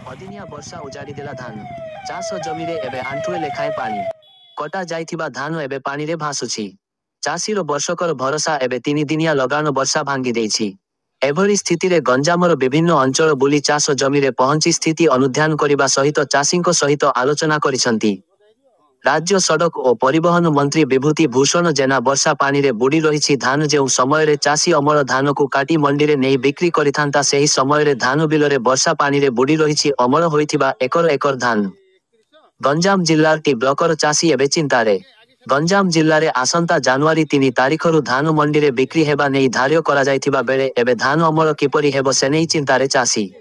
अदिनिया वर्षा उजाड़ी देला धान चाष जमी रे एबे आंठुए लेखाए पानी कटा जाइथिबा धान एबे पानी रे भासुछि। चाषीर वर्षकर भरोसा एबे 3 दिनिया लगाण वर्षा भांगी देछि। एभली स्थिति रे गंजामर विभिन्न अंचल बुली चाष जमी रे पहुंची स्थिति अनुध्यान करिबा सहित चाषींक सहित आलोचना करिसंती। राज्य सड़क और परिवहन मंत्री विभूति भूषण जेना वर्षा पानी रे बुड़ी रही धान जो समय रे चाषी अमर धान को काटी मंडी रे नहीं बिक्री करिथांता सेही समय रे धान बिल रे वर्षा पानी रे बुड़ी रही अमर होइथिबा एकर एकर धान। गंजाम जिल्लार टी ब्लॉकर चाषी एबे चिंतारे। गंजाम जिल्ला रे आसंता जनवरी 3 तारिखरु धान मंडी रे बिक्री हेबा नहीं धार्य करा जाइथिबा बेले एबे धान अमर किपरि हेबो से नहीं चिंतारे चाषी।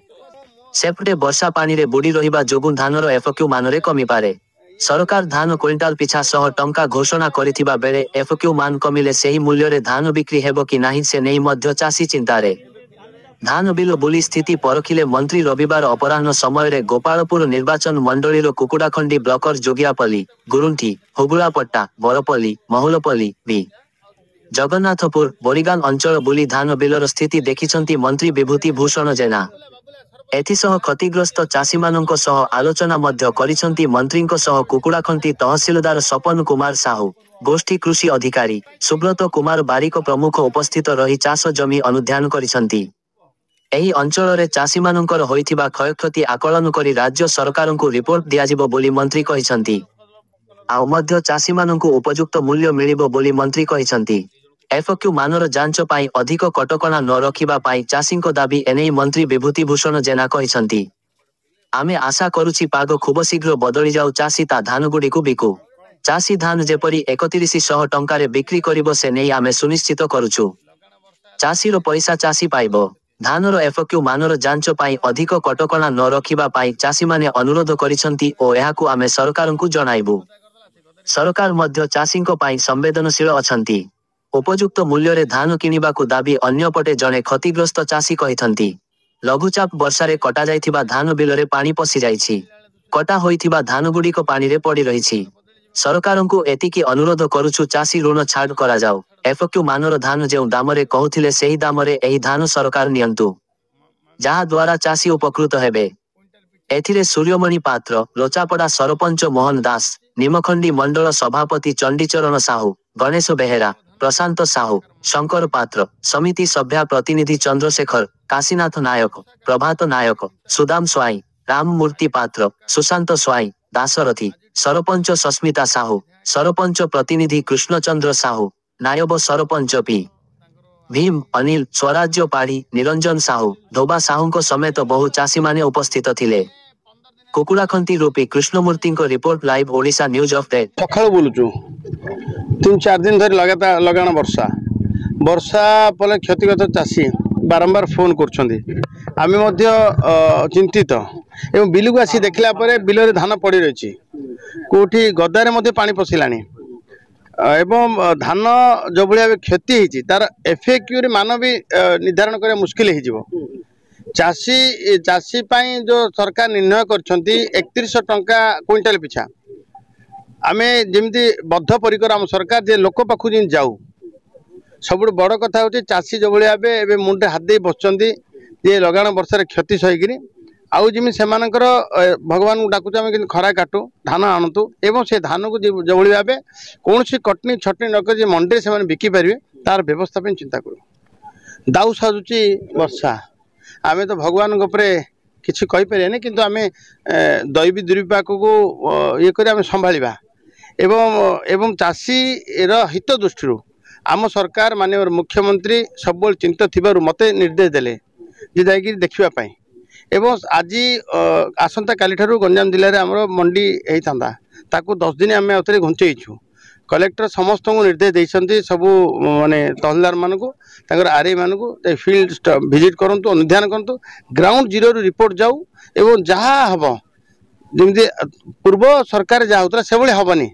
सेपटे वर्षा पानी रे बुड़ी रहिबा जोगु धानर एफक्यू मानरे कमी पारे। सरकार धान क्विंटाल पिछा 100 टंका घोषणा करिथिबा बेले एफक्यू मान कमिले सेही मूल्य रे धान बिक्री हेबो कि नाही से नहीं मध्य चाषी चिंतारे। धान बिल बुली स्थिति परखिले मंत्री रविवार अपराह्न समय रे गोपालपुर निर्वाचन मंडलीर कुकुड़ाखंडी ब्लॉकर जोगियापल्ली, गुरुंठी, हुगुलापट्टा, बरपल्ली, महुलपल्ली, बी जगन्नाथपुर, बोरीगां अंचल बुली धान बिलर स्थिति देखिछंती मंत्री विभूति भूषण जेना। एथिसह क्षतिग्रस्त चाषी मानक सह आलोचना मध्य करिसंती मंत्रींक सह कुकुड़ाखंती तहसीलदार सपन कुमार साहू, गोष्ठी कृषि अधिकारी सुब्रत कुमार बारिक प्रमुख उपस्थित रही चाष जमी अनुध्यान करिसंती। एही अंचल रे चाषी मानकर होइथिबा क्षयक्षति आकलन करी राज्य सरकारंकु रिपोर्ट दियाजिबो बोली मंत्री कहिसंती। आ मध्य चाषी मानंकु उपयुक्त मूल्य मिलिबो बोली मंत्री कहिसंती। एफक्यू मानर जांच पाई अधिक कटकणा न रखिबा पाई चाषींको दाबी एनेई मंत्री विभूति भूषण जेना कहिसंती। आमे आशा करूछि पाग खूब शीघ्र बदली जाऊ चाषी ता धान गुड़िकु बिकु। चाषी धान जेपरी 3100 टंकारे बिक्री करिबो से नेई आमे सुनिश्चित करूछु। चाषीर पैसा चाषी पाइबो। धानर एफक्यू मानर जांच पाई अधिक कटकणा न रखिबा पाई चाषी माने अनुरोध करिसंती ओ एहाकु आमे सरकारंकु जणाइबु। सरकार मध्य चाषींको पाई संवेदनशील अछंती। उपयुक्त मूल्य रे धान किनिबाकु दाबी अन्यपटे जणे क्षतिग्रस्त चाषी कहिथंती। लघुचाप वर्षा रे कटा जाइथिबा धान बिल रे पानी पसी जाइछि। कटा होइथिबा धान गुड़िक पानी रे पड़ी रहिछि। सरकारंकु एतिकी अनुरोध करूछु चाषी ऋण छाड़ करा जाऊ। एफक्यू मानर धान जेउ दामरे कहुथिले सेही दामरे एही धान सरकार नियंतु, जहा द्वारा चाषी उपकृत हेबे। एथिरे सूर्यमणि पात्र, लोचापड़ा सरपंच मोहन दास, निमखंडी मंडल सभापति चंडीचरण साहू, गणेश बेहेरा, प्रशांत साहू, शंकर पात्र, समिति सभ्या प्रतिनिधि चंद्रशेखर, काशीनाथ नायक, प्रभात नायक, सुदाम स्वाई, राममूर्ति पात्र, सुशांत स्वाई, दासरथी, सरपंच सस्मिता साहू, सरपंच प्रतिनिधि कृष्णचंद्र साहू, नायब सरपंच पी भीम, अनिल, स्वराज्य पाढ़ी, निरंजन साहू, धोबा साहूंको समेत बहु चाषी माने उपस्थित थिले। कुकुड़ाखंती रूपी कृष्णमूर्ति को रिपोर्ट लाइव ओडिशा न्यूज ऑफ द सकाळु बोलुचु 3-4 दिन धरी लगातार लगाण वर्षा पले क्षतिग्रस्त चाषी बारंबार फोन करछंदी। आमे मध्य चिंतित एवं बिलुक आसी देखला परे बिल रे धान पड़ी रहिछि। कोठी गदारे मध्य पानी पसिलानी एवं धान जो भलिया क्षति होती तार एफएक्यू रे मान भी निर्धारण करने मुश्किल हो। चाषी पाई जो सरकार निर्णय करछंती 3100 टंका क्विंटाल पिछा आमे जेमती बद्ध परिकर आम सरकार जे लोक पाखु जिन जाऊ। सब बड़ कथा होची चाषी जो भलिया एबे मुंडे हाथ दे बसचंती जे लगाण वर्षा क्षति सहीकरी आउ जिमी सेमानकर भगवान को डाकुच आम कि खरा काटू धान आणतु एवं से धान को जो भली भाव कौन कटनी छटनी नक मंडी से बिकी पारे तार व्यवस्था चिंता करूँ। दाऊ साजुची वर्षा आमे तो भगवान किसी कहीपर किंतु आमे दैवी दुर्विपाक को ये कर संभाला एवं चाषी हित दृष्टि आम सरकार माननीय मुख्यमंत्री सब चिंता थी मत निर्देश देले जे जाकि देखा एवं आज आसंता काली ठारू गंजाम जिले में आमर मंडी होता ताकू 10 दिन आम आउे घुंचेइछु। कलेक्टर समस्त को निर्देश देइछंती सबू माने तहसीलदार मानकू आरआई मानकू फील्ड विजिट करंतु अनुध्यान करंतु ग्राउंड जीरो रिपोर्ट जाऊ एवं जहाँ हम जमी पूर्व सरकार जहाँ होता से भाई हेनी।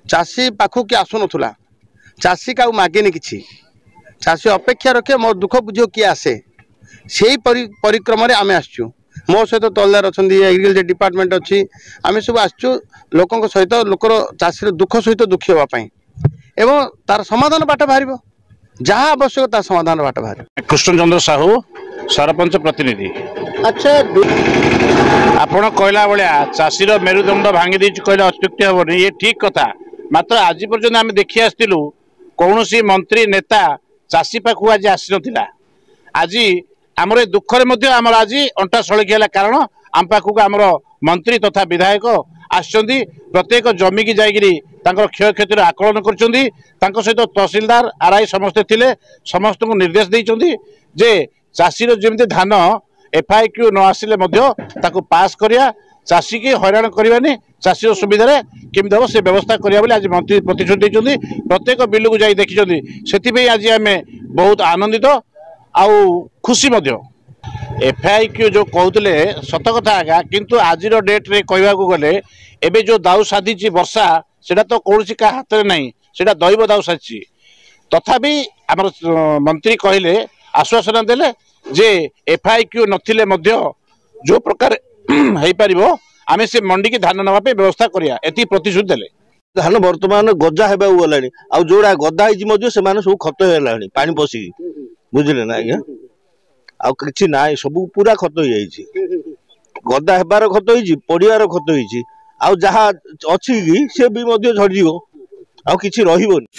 चाषी पाखु किए आसुनथुला चाषी का मागेनि किछि चाषी अपेक्षा रखे मो दुख बुझ किए आसे से परिक्रम आम आसचु। मो सहित तहसीलदार अच्छा एग्रीकल्चर डिपार्टमेंट अच्छी आम सब आसचु लोकों सहित लोकर चाषी दुख सहित दुखी होगापाई एवं तार समाधान बाट बाहर जहाँ आवश्यक तार समाधान बाट बाहर। कृष्णचंद्र साहू सरपंच प्रतिनिधि। अच्छा आपण कहला भाया चाषीर मेरुदंड भांगी देच कहले अत्युक्ति हेनी ये ठीक कथा। मात्र आज पर्यंत आम देखी आसलु कौन मंत्री नेता चाषी पाखु आज आसी ना। आज आमर दुखरे आमर आज अंटा सड़की कारण आम पाखक आमर मंत्री तथा विधायक आसछंती प्रत्येक जमी की जाइगिरी तांकर क्षय क्षतिर आकलन कर सहित तहसीलदार आरआई समस्ते थिले समस्त को निर्देश देइछंती जे चाषीर जेमती धान एफआईक्यू न आसिले ताकू पास करिया चाषी की हैरान करवानी चाषी सुविधा केमती हम से व्यवस्था करिया आज मंत्री प्रतिश्रुति देइछंती प्रत्येक बिल को जाई देखिछंती सेति आज आम बहुत आनंदित आउ खुशी एफआईक्यू जो कहते सत कथा आज्ञा किंतु आज डेट रे कहवा गले एबे जो दाऊ साधी वर्षा सेटा तो कौन का हाथ में नहीं सेटा दैव दाऊ साधी तथापि आम मंत्री कहले आश्वासन देले जे एफआईक्यू नथिले मध्य जो प्रकार हो पार आम से मंडी की धान नापे व्यवस्था करिया एति प्रतिश्रुति देले। धान वर्तमान गजा होगा गलानी आ जोड़ा गदा हो सब खत है पानी पशिकी बुझे ना आज्ञा आ कि ना सब पूरा खत हो गदा हेबार खत हो पड़ियार खत हो जहा अच्छी कि सी भी झड़ आ कि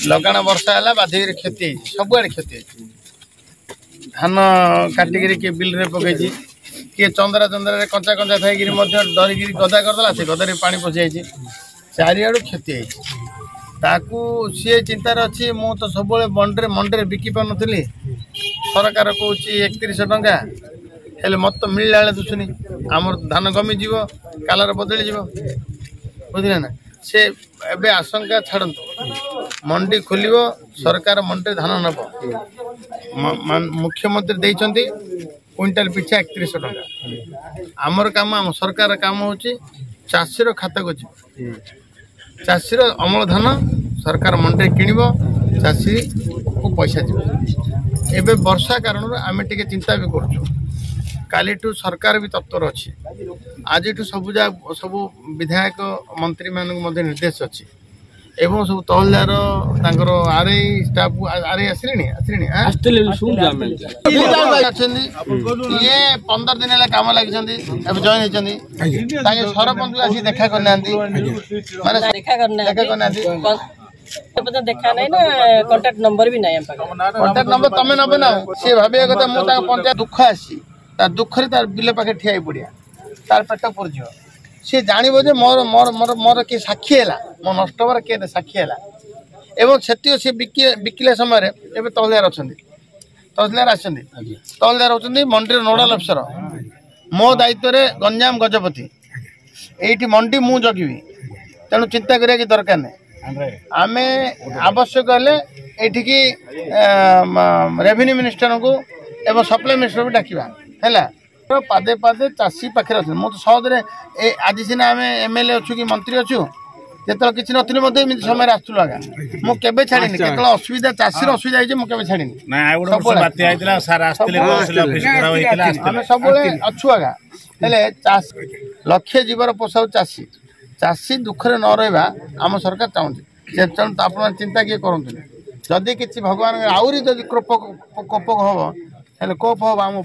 लगाण वर्षा है बाधिक क्षति सबुआड़े क्षति धान काटिकी किए बिल रे पकई किए चंद्रा चंद्रा कंचा कंचा थी डरिकी गदा करदेला से गदारे पानी पशि चारिआड़ क्षति ताकू सी चिंतार अच्छी मु तो सब मंडे मंडे बिकी पार नी सरकार कौच 3100 टंका हेले मत तो मिलला दुसुनी आमर धान कमिज कालर बदली बुझे ना से एबे आशंका छाड़ू मंडी खोल सरकार मंडी धान नब मुख्यमंत्री देइछंती क्विंटाल पिछा 3100 टंका आमर काम आम सरकार काम हूँ चाषीर खाता को चाषीर अमल धान सरकार मंडी किणव चाषी को पैसा जीव एबे वर्षा कारण आम टे चिंता भी करूँ कालीठू सरकार भी तत्पर अच्छी आज सब विधायक मंत्री मानक निर्देश अच्छी एवं सब तहसीलदार आरआई स्टाफ आरआई आसिले ये 15 दिन है कम लगी जॉइन होती सरपंच आसी देखा करना देखा नहीं ना कांटेक्ट नंबर भी नहीं कांटेक्ट नंबर तमें नबे ना सी भाई कथा मुझे पंचायत दुख आसी दुखरे तार बिल पाखे ठिया पड़िया तार पेट पुरज सी जानव जे मोर मोर मोर मोर किए साक्षी है मो नष्ट हबार किए साक्षी है एवं से सी बिकिले समय तहसीलदार अच्छा तहसीलदार आसती तहसीलदार होती मंडी नोडाल अफसर मो दायित्व गंजाम गजपति ये मंडी मु जगिबी तेणु चिंता करिया कि दरकार नहीं आम आवश्यक हेले ये रेवेन्यू मिनिस्टर को एवं सप्लाई मिनिस्टर भी डाकिबा है पादे पादे चाषी पाखे अच्छे मुझे सहजरे आज सीना आम एमएलए अच्छु कि मंत्री अच्छु जो किसी नी समय आसलु आगा मुझे छाड़ी असुविधा चाषीर असुविधा है मुझे छाड़ी आम सब अच्छु आगा लक्ष्य जीवर पोषाऊ चाषी चाषी दुखरे न रहा आम सरकार चाहूँगी तेणु आप चिंता किए करूँ जदि किसी भगवान आहरी जदि कोप हम हेल्ले कोप हम आम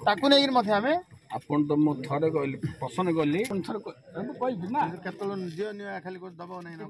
ताकू नहीं आम आपण तो मो थरे कहली पसंद कली थरे कहबी ना केतल निज खाली दबाव नहीं ना